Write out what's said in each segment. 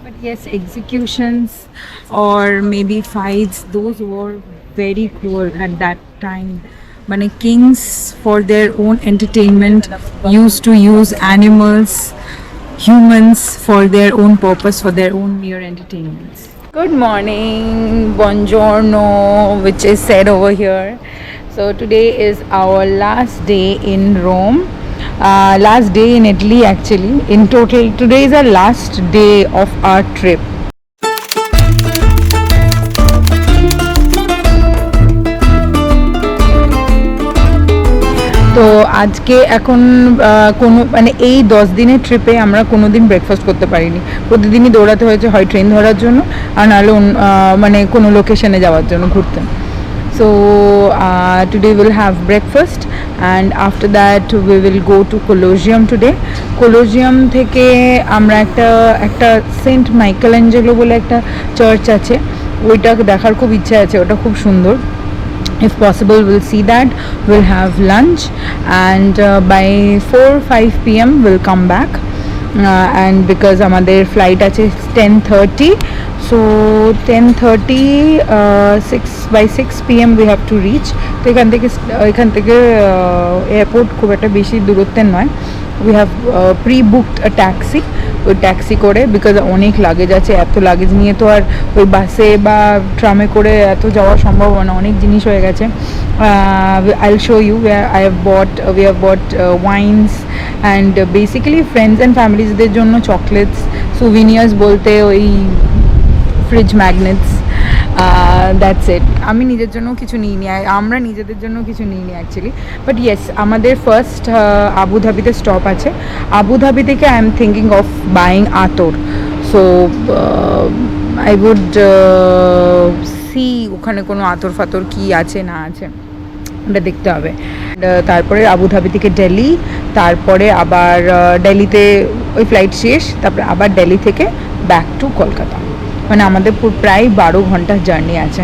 But yes, executions or maybe fights, those were very cruel at that time. But kings, for their own entertainment, used to use animals, humans for their own purpose, for their own mere entertainment. Good morning, buongiorno, which is said over here. So today is our last day in Rome. Last day in Italy actually. In total, today is our last day of our trip. তো আজকে এখন কোনো মানে এই 10 দিনের ট্রিপে আমরা কোনো দিন ব্রেকফাস্ট করতে পারিনি, প্রতিদিনই দৌড়াতে হয়েছে হয় ট্রেন ধরার জন্য আর নাহলে মানে কোনো লোকেশনে যাওয়ার জন্য ঘুরতে। So today we'll have breakfast and after that we will go to Colosseum today. Colosseum থেকে আমরা একটা সেন্ট মাইকেল অ্যাঞ্জেলো বলে একটা চার্চ আছে, ওইটা দেখার খুব ইচ্ছা আছে, ওটা খুব সুন্দর। If possible we'll see that, we'll have lunch and by 4-5 p.m. we'll come back and because আমাদের flight আছে 10:30, so 10:30 by 6 p.m. we have to reach. তো এখান থেকে এয়ারপোর্ট খুব একটা বেশি দূরত্বের নয়। we have pre-booked a taxi, ওই ট্যাক্সি করে, বিকজ অনেক লাগেজ আছে, এত লাগেজ নিয়ে তো আর ওই বাসে বা ট্রামে করে এত যাওয়া সম্ভব না, অনেক জিনিস হয়ে গেছে। I'll show you where we have bought wines and basically friends and familiesদের জন্য চকলেটস, souvenirs বলতে ওই ফ্রিজ ম্যাগনেটস, দ্যাটস ইট। আমি নিজের জন্য কিছু নিইনি, আমরা নিজেদের জন্য কিছু নিইনি অ্যাকচুয়ালি, বাট ইয়েস আমাদের ফার্স্ট আবুধাবিতে স্টপ আছে। আবুধাবি থেকে I am thinking of buying আতর, সো আই উড সি ওখানে কোনো আতর ফাতর কী আছে না আছে ওটা দেখতে হবে। তারপরে আবুধাবি থেকে দিল্লি, তারপরে আবার দিল্লিতে ওই ফ্লাইট শেষ, তারপরে আবার দিল্লি থেকে ব্যাক টু কলকাতা। মানে আমাদের প্রায় 12 ঘন্টার জার্নি আছে।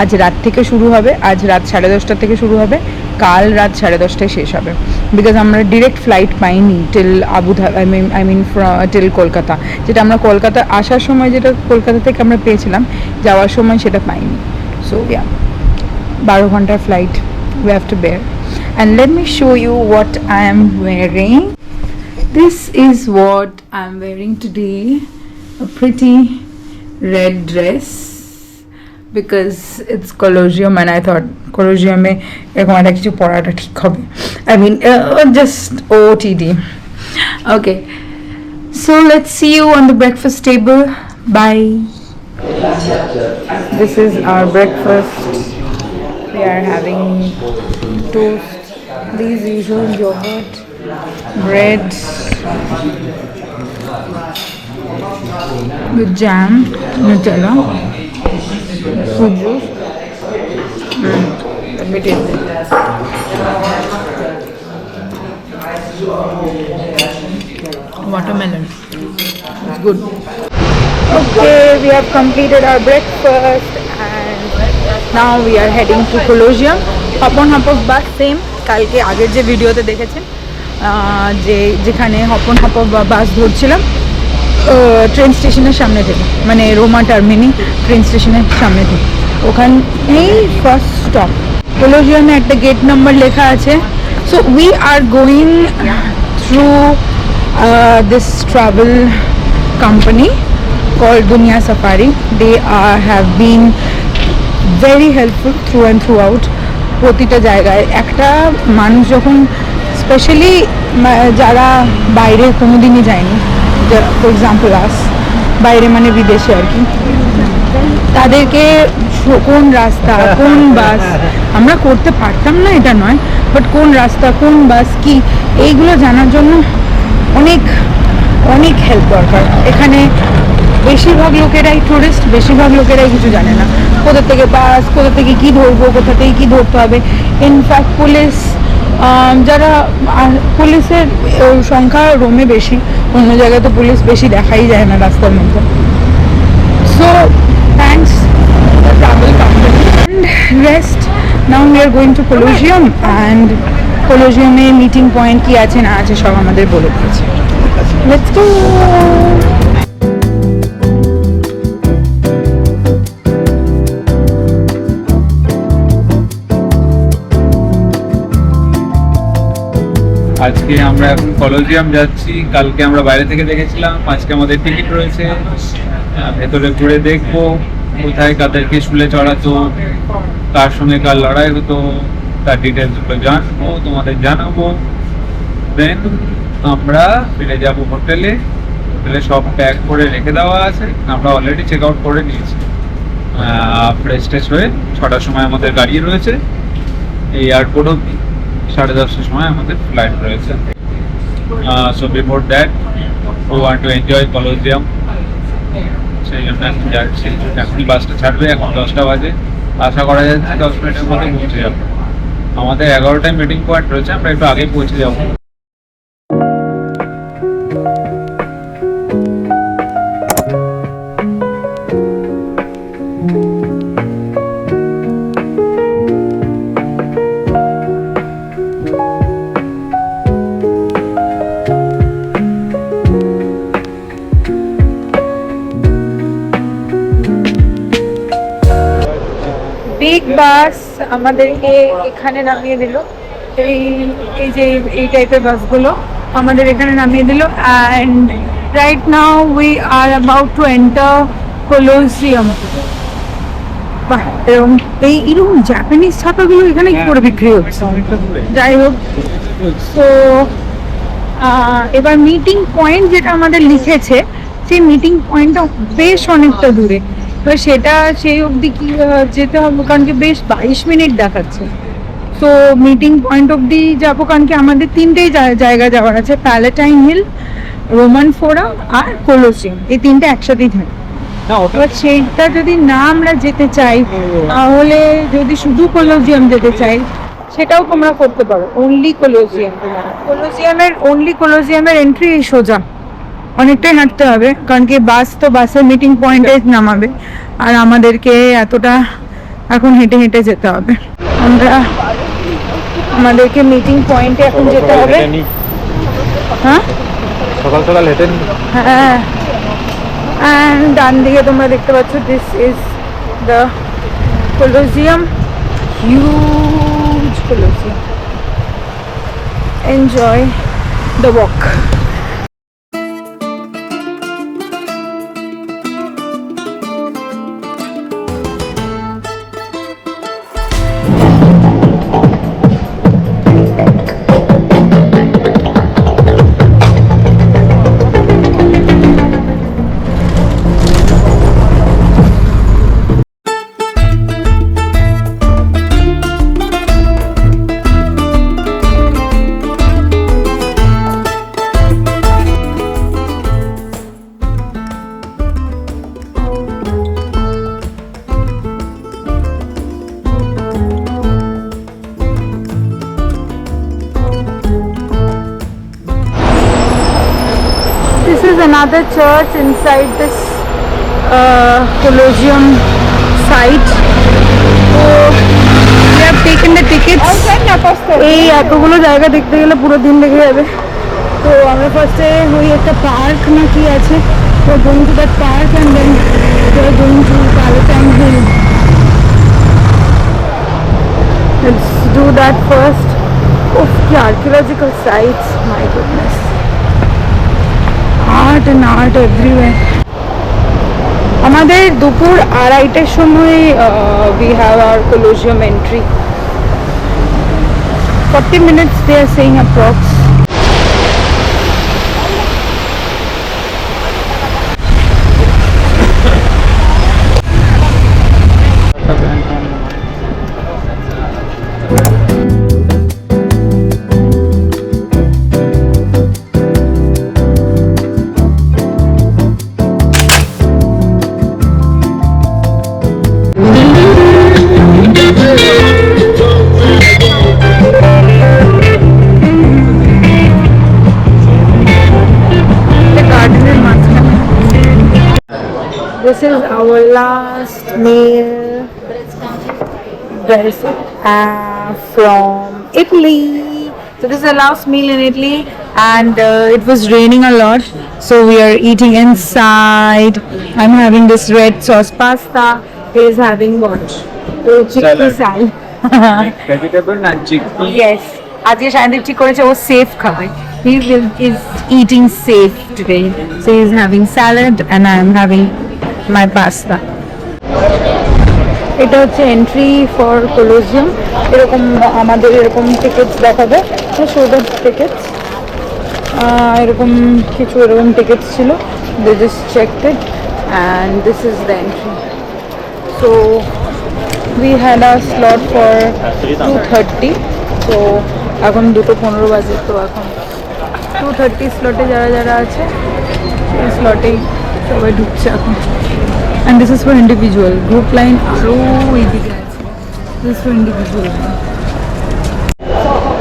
আজ রাত থেকে শুরু হবে, আজ রাত 10:30 থেকে শুরু হবে, কাল রাত 10:30 শেষ হবে, বিকজ আমরা ডিরেক্ট ফ্লাইট পাইনি till Abu Dhabi, I mean till Kolkata. যেটা আমরা কলকাতা আসার সময় যেটা কলকাতা থেকে আমরা পেয়েছিলাম, যাওয়ার সময় সেটা পাইনি। সো ইয়া, 12 ঘন্টার flight we have to bear. And let me show you what I am wearing. This is what I am wearing today. A pretty red dress because it's Colosseum and I thought Colosseum में एक हमारा किसी पराठा ठीक होगा, I mean just OTD. Okay, so let's see you on the breakfast table. Bye. This is our breakfast. We are having toast, these usual yogurt, bread with jam, Nutella, fruit juice, let me taste it. Watermelon, it's good. Okay, we have completed our breakfast and now we are heading to Colosseum. Hop on hop off bus, same কালকে আগের যে ভিডিওতে দেখেছেন, যেখানে hop on hop off bus ধরছিলাম train স্টেশনের সামনে থেকে, মানে রোমা টার্মিনি ট্রেন স্টেশনের সামনে থেকে, ওখানেই ফার্স্ট স্টপ। কোলোজিয়ামে একটা গেট নাম্বার লেখা আছে। So we are going through this travel company called Dunya Safari. They have been very helpful through and throughout. প্রতিটা জায়গায় একটা মানুষ যখন, স্পেশালি যারা বাইরে কোনো দিনই যায়নি, ফর এক্সাম্পল বাইরে মানে বিদেশে আর কি, তাদেরকে কোন রাস্তা কোন বাস, আমরা করতে পারতাম না এটা নয়, বাট কোন রাস্তা কোন বাস কি এইগুলো জানার জন্য অনেক অনেক হেল্প দরকার। এখানে বেশিরভাগ লোকেরাই টুরিস্ট, বেশিরভাগ লোকেরাই কিছু জানে না, কোথা থেকে বাস, কোথা থেকে কী ধরবো, কোথা থেকে কী ধরতে হবে। ইনফ্যাক্ট যারা পুলিশের সংখ্যা রোমে বেশি, অন্য জায়গায় তো পুলিশ বেশি দেখাই যায় না রাস্তার মধ্যে। So thanks travel company and rest. Now we are going to Colosseum and Colosseum-এ মিটিং পয়েন্ট কী আছে না আছে সব আমাদের বলে দিয়েছে। লেটস গো। আজকে আমরা এখন কলোজিয়াম যাচ্ছি, কালকে আমরা বাইরে থেকে দেখেছিলাম, আজকে আমাদের টিকিট রয়েছে। ভেতরে ঘুরে দেখবো কোথায় কাদেরকে শুলে চড়াতো, কার সঙ্গে কার লড়াই হতো, তার ডিটেলসগুলো জানবো, তোমাদের জানাবো। দেন আমরা ফিরে যাব হোটেলে। হোটেলে সব প্যাক করে রেখে দেওয়া আছে, আমরা অলরেডি চেক আউট করে নিয়েছি। ফ্রেশ ট্রেশ হয়ে 6টার সময় আমাদের গাড়ি রয়েছে এই এয়ারপোর্ট অব্দি, 10:30টার সময় আমাদের ফ্লাইট রয়েছে। So before that we want to enjoy Colosseum, সেই জন্য এখন যাচ্ছি। এখনই বাসটা ছাড়বে, এখন 10টা বাজে। আশা করা যাচ্ছে 10 মিনিটের মধ্যে পৌঁছে যাবো। আমাদের 11টায় মিটিং পয়েন্ট রয়েছে, আমরা একটু আগে পৌঁছে যাবো। বিগ বাস আমাদেরকে এখানে নামিয়ে দিল। এই এই যে এই টাইপের বাসগুলো আমাদের এখানে নামিয়ে দিল। And right now we R about to enter Colosseum. বাহ, এরকম এইরকম জাপানিজ ছাতাগুলো এখানে কি করে বিক্রি হচ্ছে? যাই হোক, তো এবার মিটিং পয়েন্ট যেটা আমাদের লিখেছে, সেই মিটিং পয়েন্টটা বেশ অনেকটা দূরে। তো সেটা সেই অবধি কি যেতে হবে, কারণ কি বেশ 22 মিনিট দেখাচ্ছে। তো মিটিং পয়েন্ট অবধি যাবো, কারণ কি আমাদের 3টেই জায়গা যাওয়ার আছে, প্যালেটাইন হিল, রোমান ফোরাম আর কলোসিয়াম। এই 3টে একসাথেই থাকে। এবার সেইটা যদি না আমরা যেতে চাই, তাহলে যদি শুধু কলোজিয়াম যেতে চাই, সেটাও তোমরা করতে পারো। অনলি কলোজিয়ামের এন্ট্রি সোজা, অনেকটাই হাঁটতে হবে, কারণ কি বাস তো বাসের মিটিং পয়েন্টে নামাবে, আর আমাদেরকে এতটা এখন হেঁটে হেঁটে যেতে হবে। আমাদেরকে মিটিং পয়েন্টে এখন যেতে হবে। হ্যাঁ, সকাল সকাল হেঁটে হ্যাঁ। And ডান দিকে তোমরা দেখতে পাচ্ছ, this is the Colosseum, huge Colosseum. Enjoy the walk. This is another church inside this Colosseum site. So we have taken the tickets. এই এতগুলো জায়গা দেখতে গেলে পুরো দিন লেগে যাবে। তো আমরা ফার্স্টে ওই একটা পার্ক না কি আছে, তো going to that park and then we are going to Palatine Hill. Let's do that first. Oh, the archaeological sites, my goodness. Art and art everywhere. আমাদের দুপুর 2:30টার সময় we have our Colosseum entry. 40 minutes they are saying approx. This is our last meal from Italy. So this is the last meal in Italy, and it was raining a lot, so we are eating inside. I'm having this red sauce pasta. He is having what? Chickpea salad. vegetable and chickpea. Yes, আজকে সায়নদীপ ঠিক করেছে ও safe খাবে, he is eating safe today, so he is having salad and I am having my pasta. এটা হচ্ছে entry for Colosseum, এরকম আমাদের এরকম tickets দেখাবে, শোল্ডার টিকিটস, এরকম কিছু এরকম টিকিটস ছিল, they just checked it and this is the entry. So we had a slot for 2:30, তো এখন 2:15 বাজে, তো এখন 2:30 স্লটে যারা যারা আছে সেই স্লটেই সবাই ঢুকছে এখন। And this is for individual, group line আরও এইদিকে আছে, this is for individual.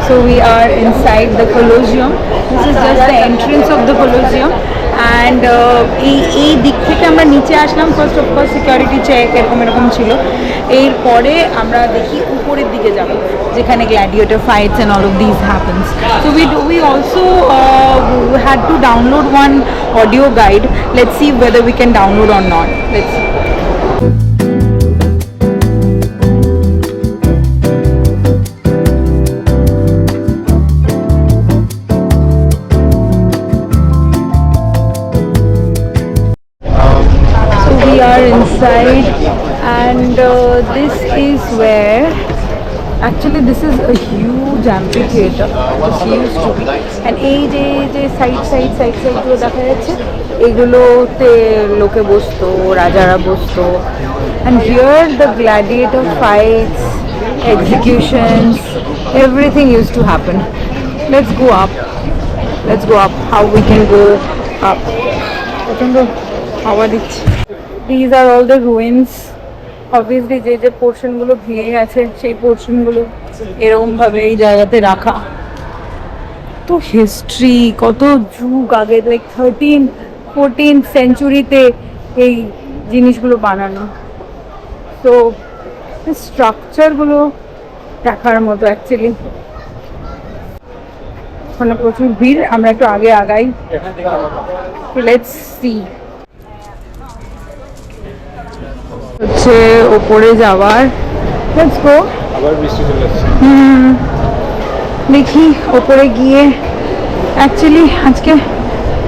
So we are inside the Colosseum. This is just the entrance of the Colosseum, and এই দিক থেকে আমরা নিচে আসলাম। First of course security check এরকম এরকম ছিল, এরপরে আমরা দেখি উপরের দিকে যাব যেখানে gladiator fights and all of these happens. So we also had to download one audio guide. Let's see whether we can download or not. Let's see. We are inside, and this is where actually this is a huge amphitheater, this used to be, and এই যে side গুলো দেখা যাচ্ছে এগুলোতে লোকে বসতো, রাজারা বসতো, and here the gladiator fights, executions, everything used to happen. Let's go up, how we can go up. প্রচন্ড হাওয়া দিচ্ছে। These are all the ruins. Obviously যে পোর্শনগুলো ভেঙে গেছে সেই পোর্শনগুলো এরকম ভাবে এই জায়গাতে রাখা। তো হিস্ট্রি কত যুগ আগে, লাইক 13-14 সেঞ্চুরিতে এই জিনিসগুলো বানানো। তো স্ট্রাকচারগুলো দেখার মতো অ্যাকচুয়ালি। ওখানে প্রচুর ভিড়, আমরা একটু আগে আগাই। Let's see. হচ্ছে ওপরে যাওয়ার, লেটস গো। আবার বৃষ্টি চলে আসছে। দেখি ওপরে গিয়ে, অ্যাকচুয়ালি আজকে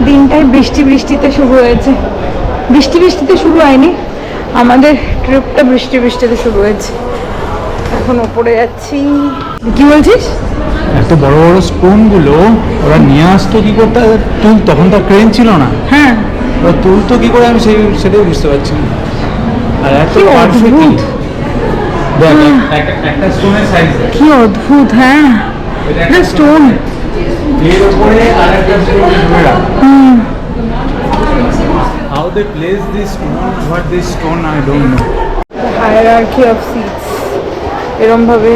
দিনটাই বৃষ্টিতে শুরু হয়েছে। বৃষ্টিতে শুরু হয়নি, আমাদের ট্রিপটা বৃষ্টিতে শুরু হয়েছে। এখন ওপরে যাচ্ছি। কি বলছিস? এত বড় বড় স্টোন গুলো ওরা নিয়ে আসতো কি করতে, তখন তো ক্রেন ছিল না। হ্যাঁ, ওরা তুলতো কি করে আমি সেটাই বুঝতে পারছি না। আর এত অদ্ভুত, একটা স্টোনের সাইজ কি অদ্ভুত। হ্যাঁ, এটা স্টোন, এর উপরে আরেকটা স্টোন ধরে রাখা। How they place this stone, what this stone, I don't know. The hierarchy of seats, এরম ভাবে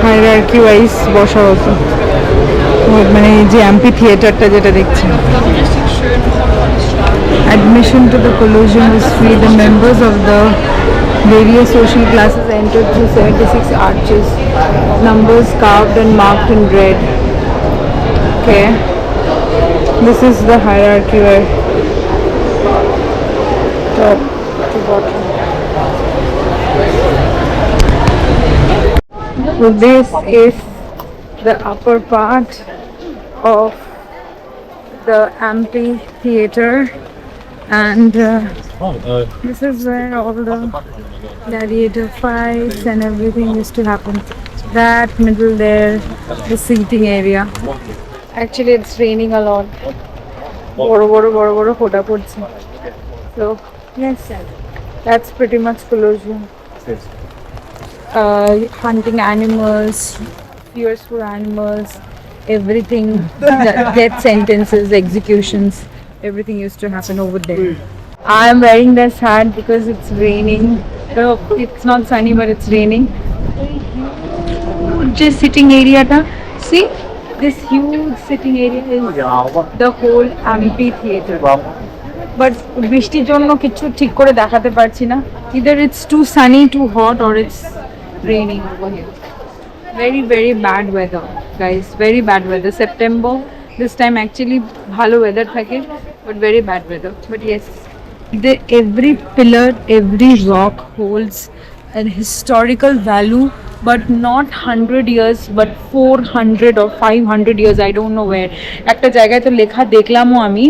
হায়ারার্কি ওয়াইজ বসা হতো, মানে যে অ্যাম্পি থিয়েটারটা যেটা দেখছি। Admission to the Colosseum is free. The members of the various social classes entered through 76 arches, numbers carved and marked in red. Okay, this is the hierarchy where top to bottom. So this is the upper part of the amphitheater, and this is where all the gladiator fights and everything used to happen. That middle there, the seating area. Actually, it's raining a lot. বড় ফোঁটা পড়ছে। So yes, that's pretty much Colosseum. Hunting animals, fearful animals, everything, death sentences, executions, everything used to happen over there. I am wearing this hat because it's raining. It's not sunny, but it's raining. Just sitting area ta, see, this huge sitting area is the whole amphitheater. But বৃষ্টির জন্য কিছু ঠিক করে দেখাতে পারছি না, either it's too sunny, too hot, or it's raining over here. Very bad weather, guys, very bad weather. September, this time actually bhalo weather থাকে, but very bad weather. But yes, every pillar, every rock holds an historical value but not 100 years but 400 or 500 years, I don't know where. একটা জায়গায় তো লেখা দেখলামও আমি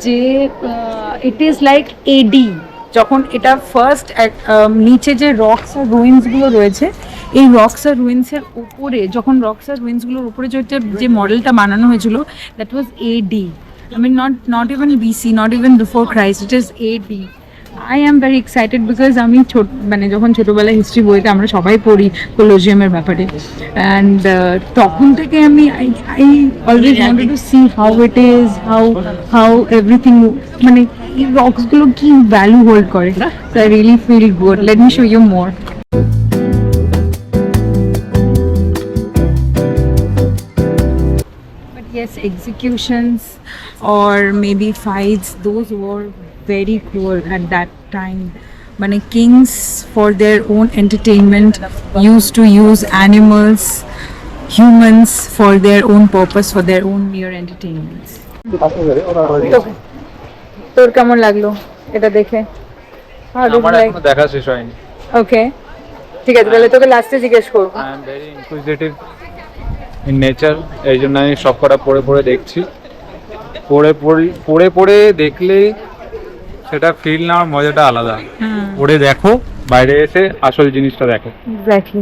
যে it is like এডি, যখন এটা first নিচে যে রক্স আর রুইন্সগুলো রয়েছে, এই রক্স আর রুইন্সের উপরে যখন রক্স আর রুইন্সগুলোর উপরে যে মডেলটা বানানো হয়েছিল, that was ad. I mean, not even BC, not even before Christ. It is AD. I am very excited because আমি মানে যখন ছোটবেলায় হিস্ট্রি বইতে আমরা সবাই পড়ি কলোজিয়ামের ব্যাপারে, অ্যান্ড তখন থেকে আমি I always wanted to see how it is, how everything, মানে এই রক্সগুলো কি ভ্যালু হোল্ড করে। So I really feel good. Let me show you more. Yes, executions or maybe fights, those were very cruel at that time. When kings for their own entertainment used to use animals, humans for their own purpose, for their own mere entertainments. তোর কেমন লাগলো এটা দেখে? আমার এখনো দেখা শেষ হয়নি। ওকে, ঠিক আছে, তাহলে তোকে লাস্টে জিজ্ঞেস করবো। I am very inquisitive in nature, এই জন্য আমি সব কটা পড়ে দেখছি। পড়ে দেখলে সেটা ফিল নেওয়ার মজাটা আলাদা। পড়ে দেখো, বাইরে এসে আসল জিনিসটা দেখো,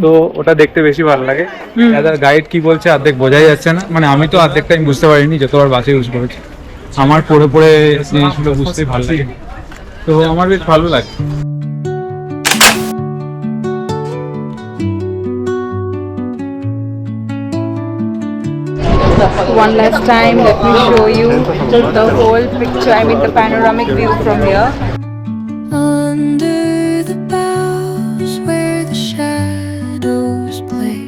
তো ওটা দেখতে বেশি ভালো লাগে। গাইড কি বলছে অর্ধেক বোঝাই যাচ্ছে না, মানে আমি তো অর্ধেকটা আমি বুঝতে পারিনি যতবার বাসে ইউজ করেছি। আমার পড়ে জিনিসগুলো বুঝতে ভালো লাগে, তো আমার বেশ ভালো লাগে। One last time, let me show you the whole picture, I mean the panoramic view from here. Under the boughs where the shadows play,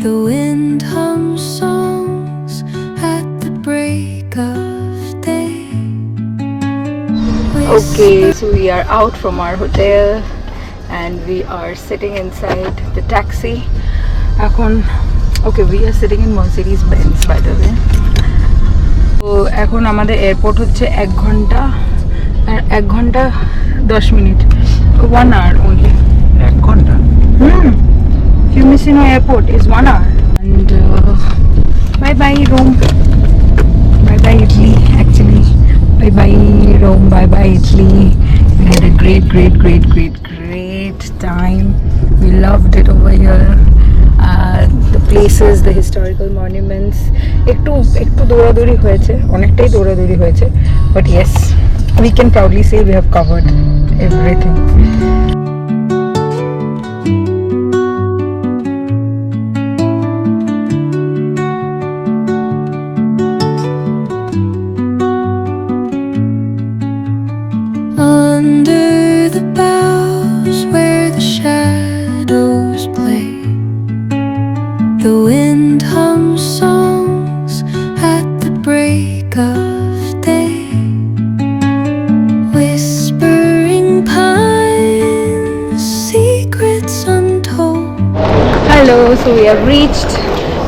the wind hums songs at the break of day. Okay, so we are out from our hotel and we are sitting inside the taxi. Okay, we are sitting in Mercedes-Benz, by the way. তো এখন আমাদের airport হচ্ছে 1 ঘন্টা আর 1 ঘন্টা 10 minute, 1 hour only. 1 ঘন্টা? Fiumicino airport is 1 hour. And bye bye Rome, bye bye Italy, actually. Bye bye Rome, bye bye Italy. We had a great time. We loved it over here. The places, the historical monuments, একটু দৌড়াদৌড়ি হয়েছে, অনেকটাই দৌড়াদৌড়ি হয়েছে, but yes, we can proudly say we have covered everything. Under the boughs where the shadows play, the wind hums songs at the break of day. Whispering pines, secrets untold. Hello, so we have reached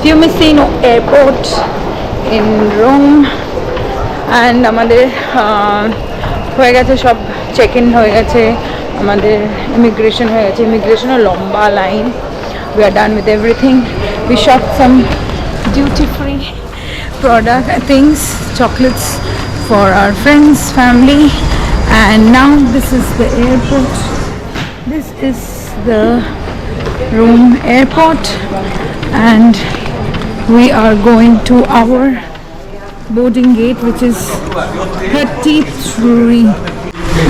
Fiumicino airport in Rome and আমাদের হয়ে গেছে সব, check in হয়ে গেছে, আমাদের immigration হয়ে গেছে, ইমিগ্রেশনের লম্বা line. We are done with everything. We shot some duty-free product things, chocolates for our friends, family, and now this is the airport. This is the Rome airport and we are going to our boarding gate, which is 33.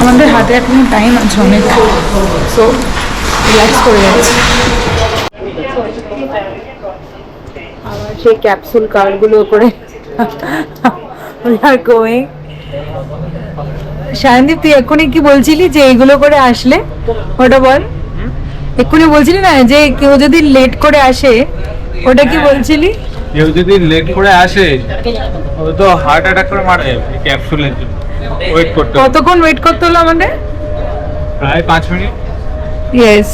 আমাদের হাতে এখন time আছে অনেক, so relax করে যাচ্ছি। আবার সেই capsule কারগুলো করে we are going. শায়নদীপ, তুই এক্ষুনি কি বলছিলি যে এইগুলো করে আসলে, ওটা বল। এক্ষুনি বলছিলি না যে কেউ যদি লেট করে আসে, ওটা কি বলছিলি? কেউ যদি লেট করে আসে ও তো হার্ট অ্যাটাক করে মারা যাবে ক্যাপসুলের জন্য। ওয়েট করতে, কতক্ষণ ওয়েট করতে হলো আমাদের? প্রায় 5 মিনিট। ইয়েস,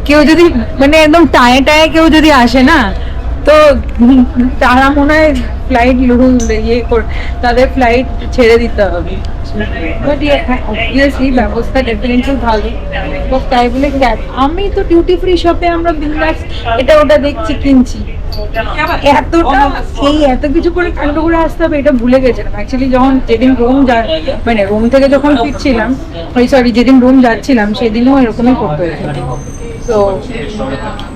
কেউ যদি মানে একদম টায়ে কেউ যদি আসে না, তো তারা মনে হয় ফ্লাইট ইয়ে করে তাদের ফ্লাইট ছেড়ে দিতে হবে। বাট অবভিয়াসলি ব্যবস্থা ডেফিনেটলি ভালো। তো তাই বলে আমি তো ডিউটি ফ্রি শপে আমরা বিন্দাস এটা ওটা দেখছি কিনছি, এতটা এত কিছু করে কাণ্ড করে আসতে হবে এটা ভুলে গেছিলাম অ্যাকচুয়ালি। যখন যেদিন মানে রোম থেকে যখন ফিরছিলাম, যেদিন রোম যাচ্ছিলাম সেদিনও এরকমই করতে হয়েছিল। So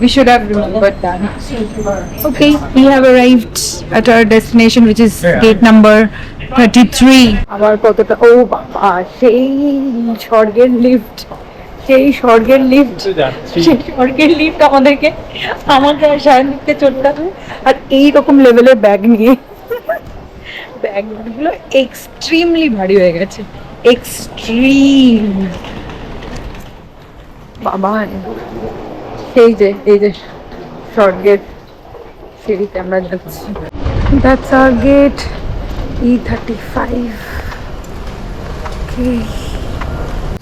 we should have remembered that. Okay, we have arrived at our destination, which is gate number 33. আবার কতটা বাবা, সেই স্বর্গের লিফট, সেই স্বর্গের লিফট আমাকে আর সায়নদীপকে চড়তে হবে। আর এইরকম লেভেলের ব্যাগ নিয়ে ব্যাগগুলো এক্সট্রিমলি ভারী হয়ে গেছে, এক্সট্রিম। বাবা, এই যে স্বর্গের সিঁড়িতে আমরা যাচ্ছি। That's our gate, E35. Okay.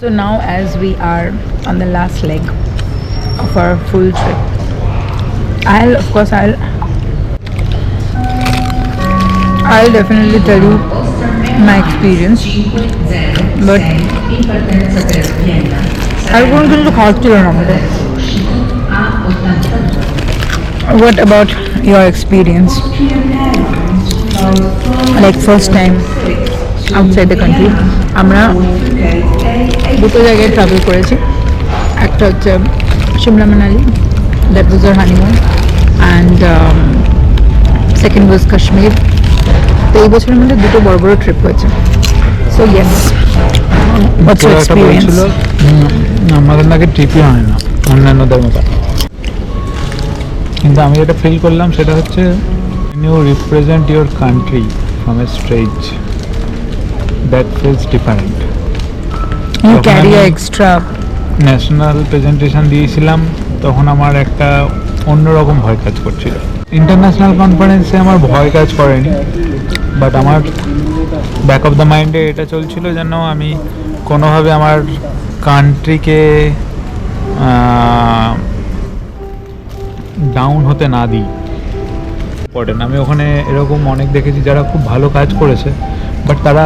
So now as we are on the last leg of our full trip, I'll definitely tell you my experience, but I'll go into the hospital number. What about your experience? Like first time outside the country, আমরা দুটো জায়গায় travel করেছি। একটা হচ্ছে Shimla Manali, that was our honeymoon, and second was Kashmir. তো এই বছরের মধ্যে দুটো বড় বড় ট্রিপ হয়েছে। So yes, what's your experience? আমাদের নাকি ট্রিপই হয় না অন্যান্যদের মতো, কিন্তু আমি যেটা ফিল করলাম সেটা হচ্ছে you represent your country from a stage, that feels different. You carry extra national presentation দিয়েছিলাম, তখন আমার একটা অন্যরকম ভয় কাজ করছিল। ইন্টারন্যাশনাল কনফারেন্সে আমার ভয় কাজ করেনি, বাট আমার ব্যাক অফ দ্য মাইন্ডে এটা চলছিল যেন আমি কোনোভাবে আমার কান্ট্রিকে ডাউন হতে না দিই। ইম্পর্টেন্ট, আমি ওখানে এরকম অনেক দেখেছি যারা খুব ভালো কাজ করেছে, বাট তারা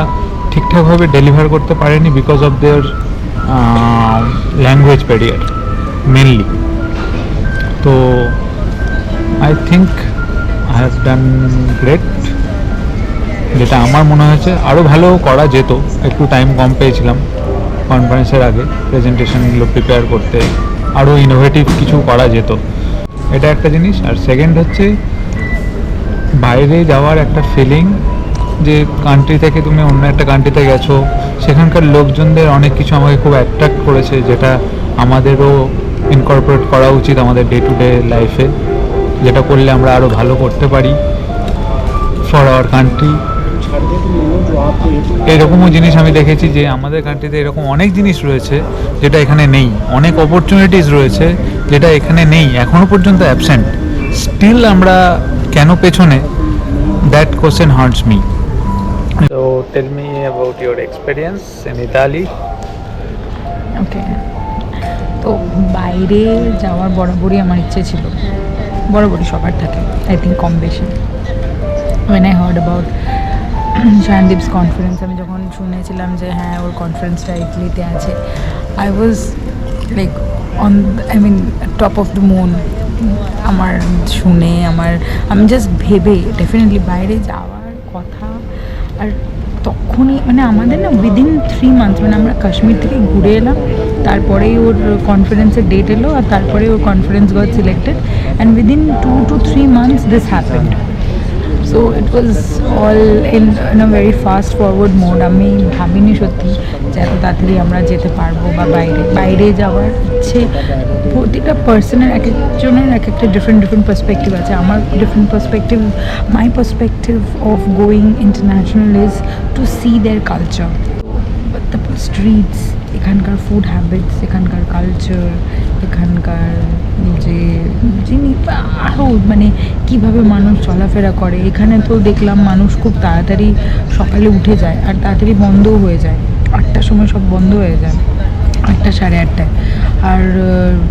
ঠিকঠাকভাবে ডেলিভার করতে পারেনি because of their language barrier mainly. তো I think I have done great, যেটা আমার মনে হয়েছে আরও ভালো করা যেত। একটু টাইম কম পেয়েছিলাম কনফারেন্সের আগে প্রেজেন্টেশনগুলো প্রিপেয়ার করতে, আরও ইনোভেটিভ কিছু করা যেত, এটা একটা জিনিস। আর সেকেন্ড হচ্ছে বাইরে যাওয়ার একটা ফিলিং, যে কান্ট্রি থেকে তুমি অন্য একটা কান্ট্রিতে গেছো, সেখানকার লোকজনদের অনেক কিছু আমাকে খুব অ্যাট্রাক্ট করেছে, যেটা আমাদেরও ইনকর্পোরেট করা উচিত আমাদের ডে টু ডে লাইফে, যেটা করলে আমরা আরও ভালো করতে পারি ফর আওয়ার কান্ট্রি। এরকমও জিনিস আমি দেখেছি যে আমাদের কান্ট্রিতে এরকম অনেক জিনিস রয়েছে যেটা এখানে নেই, অনেক অপরচুনিটিস রয়েছে যেটা এখানে নেই, এখনও পর্যন্ত অ্যাবসেন্ট। স্টিল আমরা কেন পেছনে? That question hurts me. So tell me about your experience in Italy. Okay, তো বাইরে যাওয়ার বরাবরই আমার ইচ্ছে ছিল, বরাবরই সবার থাকে আই থিঙ্ক কম বেশি। when I heard about Sayandeep's conference, আমি যখন শুনেছিলাম যে হ্যাঁ ওর কনফারেন্সটা ইটালিতে আছে, I was like top of the moon. আমার শুনে আমি জাস্ট ভেবে ডেফিনেটলি বাইরে যাওয়ার কথা। আর তখনই আমাদের না উইদিন 3 months, আমরা কাশ্মীর থেকে ঘুরে এলাম, তারপরেই ওর কনফারেন্সের ডেট এলো, আর তারপরে ওর conference got selected, and within 2 to 3 months this happened. So it was all in a very fast forward mode. আমি ভাবিনি সত্যি যে এত তাড়াতাড়ি আমরা যেতে পারবো, বা বাইরে যাওয়ার ইচ্ছে প্রতিটা পার্সনের এক একজনের এক একটা ডিফারেন্ট পার্সপেক্টিভ আছে। আমার different perspective, my perspective of going international is to see their culture, the streets, এখানকার ফুড হ্যাবিটস, এখানকার কালচার, এখানকার যে জিনিস, আরও কীভাবে মানুষ চলাফেরা করে। এখানে তো দেখলাম মানুষ খুব তাড়াতাড়ি সকালে উঠে যায় আর তাড়াতাড়ি বন্ধও হয়ে যায়, 8টার সময় সব বন্ধ হয়ে যায়, 8টা 8:30টায়, আর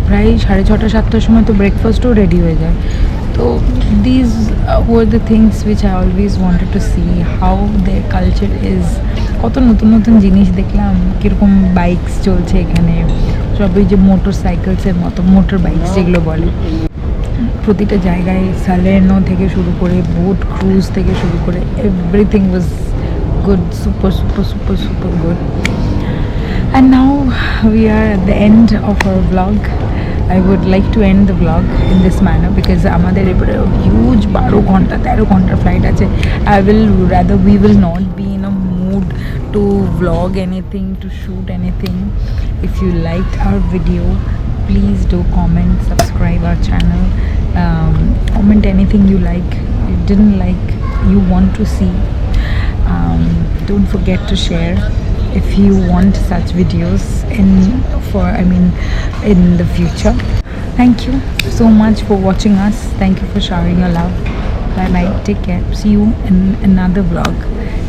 প্রায় 6:30 7টার সময় তো ব্রেকফাস্টও রেডি হয়ে যায়। So these were the things which I always wanted to see, how their culture is. কত নতুন নতুন জিনিস দেখলাম, কীরকম বাইকস চলছে এখানে, সব ওই যে মোটর সাইকেলসের মতো, মোটর বাইকস যেগুলো বলে, প্রতিটা জায়গায় স্যালেনো থেকে শুরু করে বোট ক্রুজ থেকে শুরু করে everything was good, super super super super good. And now we are at the end of our vlog. I would like to end the vlog in this manner because আমাদের এবারে huge 12 ঘন্টা flight আছে. We will not be in a mood to vlog anything, to shoot anything. If you liked our video, please do comment, subscribe our channel, comment anything you like, you didn't like, you want to see. Don't forget to share if you want such videos in the future. Thank you so much for watching us. Thank you for showering your love. Bye bye, take care, see you in another vlog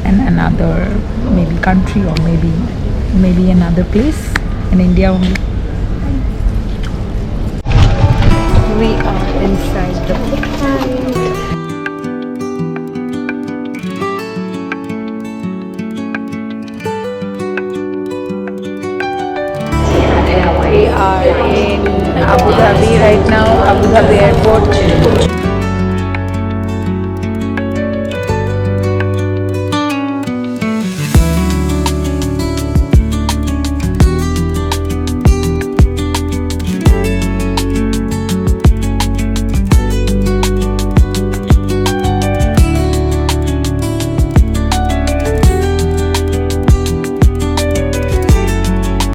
in another maybe country or maybe another place in India only. We are inside the flight. We are in Abu Dhabi right now, Abu Dhabi airport.